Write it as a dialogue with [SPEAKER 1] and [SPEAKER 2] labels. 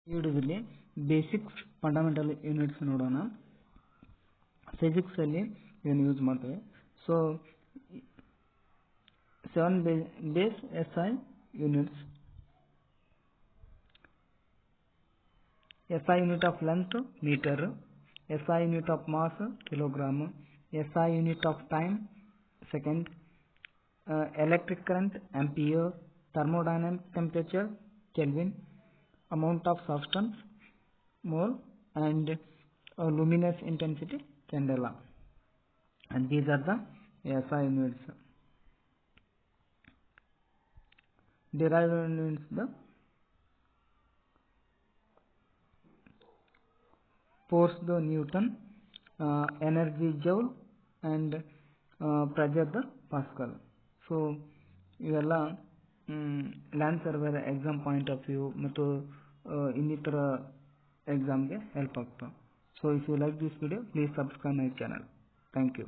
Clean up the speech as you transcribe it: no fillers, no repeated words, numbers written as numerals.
[SPEAKER 1] ಈ ವಿಡಿಯೋದಲ್ಲಿ basics fundamental units ನೋಡೋಣ. ಫಿಸಿಕ್ಸ್ ಅಲ್ಲಿ ಇದನ್ನು ಯೂಸ್ ಮಾಡ್ತೇವೆ. So 7 base SI units. SI unit of length metre, SI unit of mass kilogram, SI unit of time second, electric current ampere, thermodynamic temperature Kelvin, amount of substance mole, and luminous intensity candela. And these are the SI units. Derived units, the force the Newton, energy joule, and pressure the Pascal. So ಇವೆಲ್ಲ land surveyor exam point of view ಮತ್ತು ಇನ್ನಿತರ ಎಕ್ಸಾಮ್ಗೆ help ಆಗ್ತವೆ. So if you like this video please subscribe my channel. Thank you.